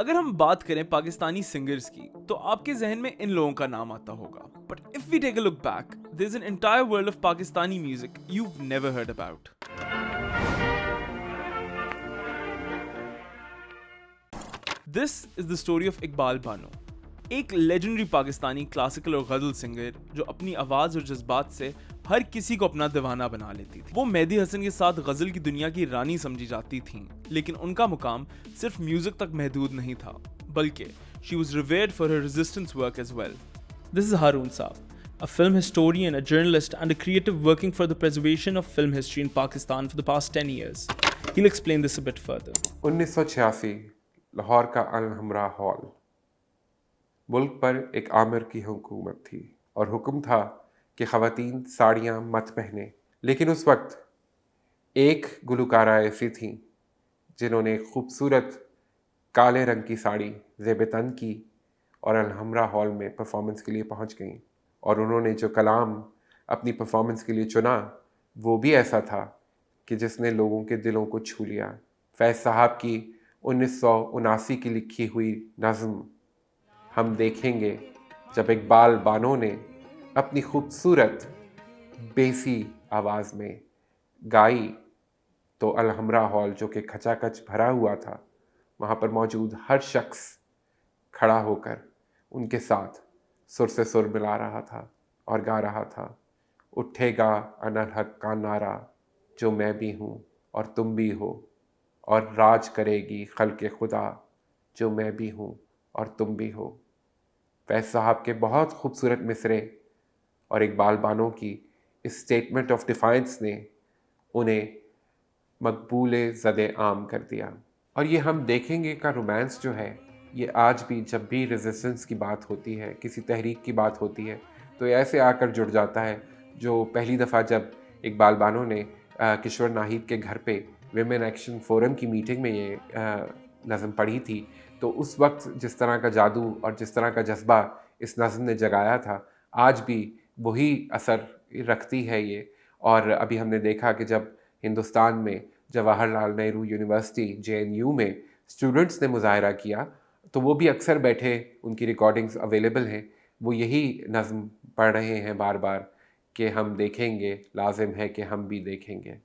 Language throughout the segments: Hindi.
अगर हम बात करें पाकिस्तानी सिंगर्स की तो आपके जहन में इन लोगों का नाम आता होगा, but if we take a look back, there is an entire world of Pakistani music you've never heard about. This is the story of Iqbal Bano, एक लेजेंडरी पाकिस्तानी क्लासिकल और गजल सिंगर जो अपनी आवाज और जज्बात से हर किसी को अपना दीवाना बना लेती थी। वो मेहदी हसन के साथ गजल की दुनिया की रानी समझी जाती थीं, लेकिन उनका मुकाम सिर्फ म्यूजिक तक महदूद नहीं था, बल्कि she was revered for her resistance work as well. This is Haroon साहब, a film historian, a journalist, and a creative working for the preservation of film history in Pakistan for the past 10 years. He'll explain this a bit further. 1986 Lahore का अल हमरा हॉल। मुल्क पर एक आमिर की हुकूमत थी और हुक्म था कि ख़वातीन साड़ियाँ मत पहने, लेकिन उस वक्त एक गुलकारा ऐसी थी जिन्होंने खूबसूरत काले रंग की साड़ी ज़ेब तन की और अल हमरा हॉल में परफॉर्मेंस के लिए पहुंच गईं। और उन्होंने जो कलाम अपनी परफॉर्मेंस के लिए चुना वो भी ऐसा था कि जिसने लोगों के दिलों को छू लिया। फैज़ साहब की 1979 की लिखी हुई नज़्म हम देखेंगे जब इकबाल बानो ने अपनी खूबसूरत बेसी आवाज़ में गाई, तो अल हमरा हॉल जो कि खचाखच भरा हुआ था, वहाँ पर मौजूद हर शख्स खड़ा होकर उनके साथ सुर से सुर मिला रहा था और गा रहा था, उठेगा अनल हक का नारा जो मैं भी हूँ और तुम भी हो, और राज करेगी खल्क़े खुदा जो मैं भी हूँ और तुम भी हो। फैज़ साहब के बहुत खूबसूरत मिसरे और इकबाल बानो की इस स्टेटमेंट ऑफ डिफाइंस ने उन्हें मकबूल ज़द आम कर दिया। और ये हम देखेंगे का रोमांस जो है, ये आज भी जब भी रेजिस्टेंस की बात होती है, किसी तहरीक की बात होती है, तो ये ऐसे आकर जुड़ जाता है। जो पहली दफ़ा जब इकबाल बानो ने किशोर नाहिद के घर पे विमेन एक्शन फोरम की मीटिंग में ये नज़म पढ़ी थी, तो उस वक्त जिस तरह का जादू और जिस तरह का जज्बा इस नज़म ने जगाया था, आज भी वही असर रखती है ये। और अभी हमने देखा कि जब हिंदुस्तान में जवाहरलाल नेहरू यूनिवर्सिटी JNU में स्टूडेंट्स ने मुजाहरा किया, तो वो भी अक्सर बैठे, उनकी रिकॉर्डिंग्स अवेलेबल हैं, वो यही नज़्म पढ़ रहे हैं बार बार कि हम देखेंगे, लाजिम है कि हम भी देखेंगे।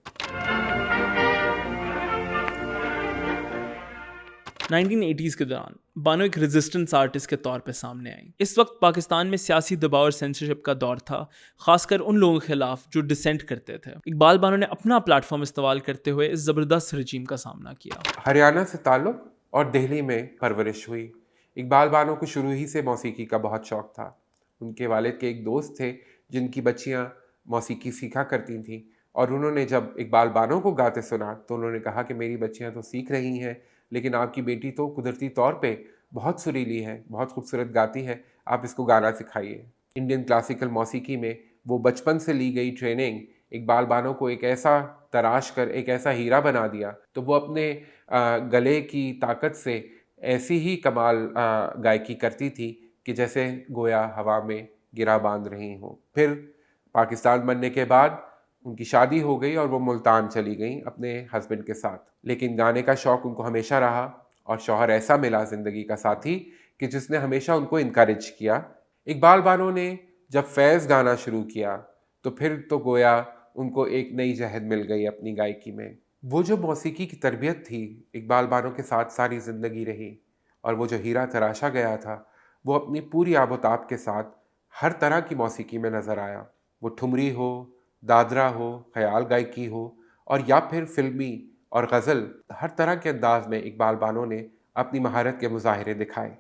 1980s के दौरान बानो एक रेजिस्टेंस आर्टिस्ट के तौर पे सामने आई। इस वक्त पाकिस्तान में सियासी दबाव और सेंसरशिप का दौर था, खासकर उन लोगों के खिलाफ जो डिसेंट करते थे। इकबाल बानो ने अपना प्लेटफॉर्म इस्तेमाल करते हुए इस ज़बरदस्त रजीम का सामना किया। हरियाणा से ताल्लुक़ और दिल्ली में परवरिश हुई। इकबाल बानो को शुरू ही से मौसीकी का बहुत शौक़ था। उनके वालिद के एक दोस्त थे जिनकी बच्चियाँ मौसीकी सीखा करती थीं, और उन्होंने जब इकबाल बानो को गाते सुना तो उन्होंने कहा कि मेरी बच्चियाँ तो सीख रही हैं, लेकिन आपकी बेटी तो कुदरती तौर पे बहुत सुरीली है, बहुत खूबसूरत गाती है, आप इसको गाना सिखाइए। इंडियन क्लासिकल मौसीकी में वो बचपन से ली गई ट्रेनिंग इकबाल बानो को एक ऐसा तराश कर एक ऐसा हीरा बना दिया, तो वो अपने गले की ताकत से ऐसी ही कमाल गायकी करती थी कि जैसे गोया हवा में गिरा बांध रही हो। फिर पाकिस्तान बनने के बाद उनकी शादी हो गई और वो मुल्तान चली गई अपने हस्बैंड के साथ, लेकिन गाने का शौक़ उनको हमेशा रहा और शौहर ऐसा मिला ज़िंदगी का साथी कि जिसने हमेशा उनको इनकरेज किया। इकबाल बानो ने जब फैज़ गाना शुरू किया तो फिर तो गोया उनको एक नई जहद मिल गई अपनी गायकी में। वो जो मौसीकी की तरबियत थी इकबाल बानो के साथ सारी ज़िंदगी रही, और वो जो हीरा तराशा गया था वो अपनी पूरी आबोताब के साथ हर तरह की मौसीकी में नज़र आया। वो ठुमरी हो, दादरा हो, ख़याल गायकी हो, और या फिर फिल्मी और गज़ल, हर तरह के अंदाज में इकबाल बानो ने अपनी महारत के मुज़ाहिरे दिखाए।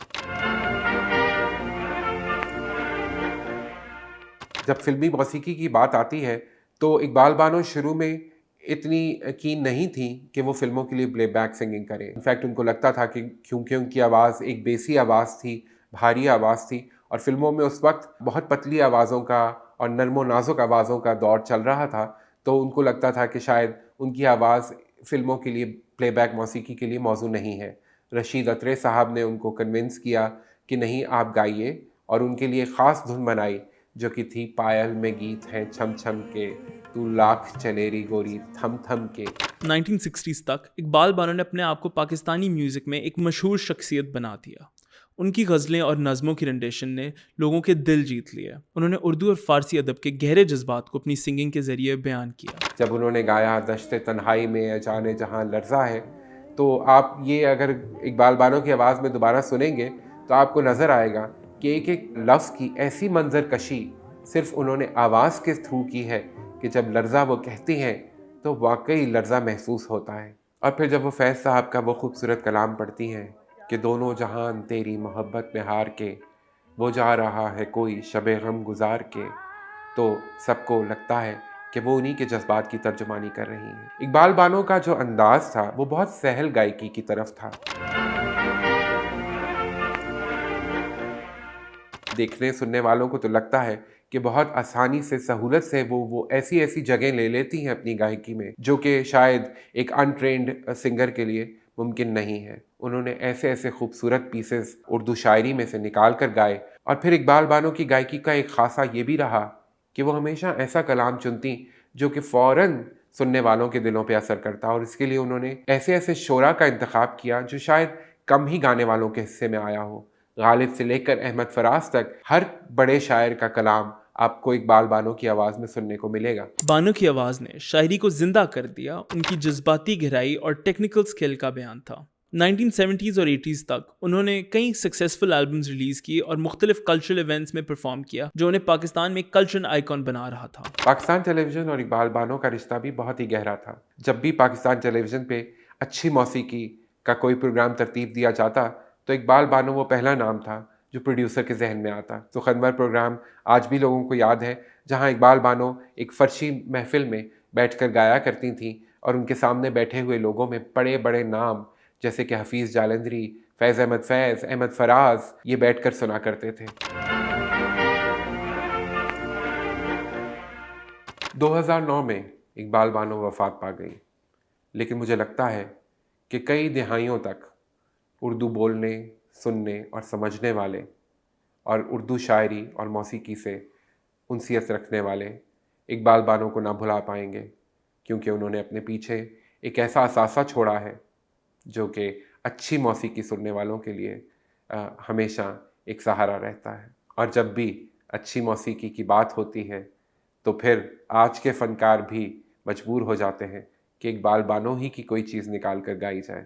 जब फिल्मी मौसीकी की बात आती है तो इकबाल बानो शुरू में इतनी कीन नहीं थी कि वो फिल्मों के लिए प्लेबैक सिंगिंग करें। इनफैक्ट उनको लगता था कि क्योंकि उनकी आवाज़ एक बेसी आवाज़ थी, भारी आवाज़ थी, और फिल्मों में उस वक्त बहुत पतली आवाज़ों का और नर्मो नाजुक आवाज़ों का दौर चल रहा था, तो उनको लगता था कि शायद उनकी आवाज़ फिल्मों के लिए प्लेबैक मौसीकी के लिए मौजू नहीं है। रशीद अत्रे साहब ने उनको कन्विंस किया कि नहीं, आप गाइए, और उनके लिए ख़ास धुन बनाई जो कि थी पायल में गीत हैं छम छम के, तू लाख चलेरी गोरी थम थम के। 1960s तक इकबाल बानो ने अपने आप को पाकिस्तानी म्यूज़िक में एक मशहूर शख्सियत बना दिया। उनकी गज़लें और नज़मों की रेंडेशन ने लोगों के दिल जीत लिए। उन्होंने उर्दू और फ़ारसी अदब के गहरे जज्बात को अपनी सिंगिंग के ज़रिए बयान किया। जब उन्होंने गाया दश्ते तन्हाई में अजाने जहाँ लर्जा है, तो आप ये अगर इकबाल बानो की आवाज़ में दोबारा सुनेंगे तो आपको नज़र आएगा कि एक एक लफ्ज़ की ऐसी मंजर कशी सिर्फ उन्होंने आवाज़ के थ्रू की है कि जब लर्जा वो कहती हैं तो वाकई लर्जा महसूस होता है। और फिर जब वो फैज़ साहब का वो खूबसूरत कलाम पढ़ती हैं कि दोनों जहान तेरी मोहब्बत में हार के, वो जा रहा है कोई शबे गम गुजार के, तो सबको लगता है कि वो उन्हीं के जज्बात की तर्जुमानी कर रही हैं। इकबाल बानो का जो अंदाज था वो बहुत सहल गायकी की तरफ था। देखने सुनने वालों को तो लगता है कि बहुत आसानी से सहूलत से वो ऐसी ऐसी जगह ले लेती हैं अपनी गायकी में जो कि शायद एक अनट्रेंड सिंगर के लिए मुमकिन नहीं है। उन्होंने ऐसे ऐसे खूबसूरत पीसेस उर्दू शायरी में से निकाल कर गाए। और फिर इकबाल बानो की गायकी का एक खासा ये भी रहा कि वो हमेशा ऐसा कलाम चुनती जो कि फ़ौरन सुनने वालों के दिलों पे असर करता, और इसके लिए उन्होंने ऐसे ऐसे शोरा का इंतखाब किया जो शायद कम ही गाने वालों के हिस्से में आया हो। गालिब से लेकर अहमद फराज तक हर बड़े शायर का कलाम आपको इकबाल बानो की आवाज़ में सुनने को मिलेगा। बानो की आवाज़ ने शायरी को जिंदा कर दिया। उनकी जज्बाती गहराई और टेक्निकल स्किल का बयान था। 1970s और 80s तक उन्होंने कई सक्सेसफुल एल्बम्स रिलीज़ की और मुख्तलिफ कल्चरल इवेंट्स में परफॉर्म किया जो उन्हें पाकिस्तान में कल्चरल आइकॉन बना रहा था। पाकिस्तान टेलीविज़न और इकबाल बानो का रिश्ता भी बहुत ही गहरा था। जब भी पाकिस्तान टेलीविज़न पे अच्छी मौसीकी का कोई प्रोग्राम तरतीब दिया जाता तो इकबाल बानो वो पहला नाम था जो प्रोड्यूसर के जहन में आता। तो खनवर प्रोग्राम आज भी लोगों को याद है, जहाँ इकबाल बानो एक फर्शी महफिल में बैठकर गाया करती थीं और उनके सामने बैठे हुए लोगों में बड़े बड़े नाम जैसे कि हफीज़ जालंधरी, फैज़ अहमद फराज ये बैठकर सुना करते थे। 2009 में इकबाल बानो वफ़ात पा गई, लेकिन मुझे लगता है कि कई दिहाइयों तक उर्दू बोलने, सुनने और समझने वाले और उर्दू शायरी और मौसीकी से उनसियत रखने वाले इकबाल बानो को ना भुला पाएंगे, क्योंकि उन्होंने अपने पीछे एक ऐसा असासा छोड़ा है जो कि अच्छी मौसीकी सुनने वालों के लिए हमेशा एक सहारा रहता है। और जब भी अच्छी मौसीकी की बात होती है तो फिर आज के फ़नकार भी मजबूर हो जाते हैं कि इकबाल बानो ही की कोई चीज़ निकाल कर गाई जाए।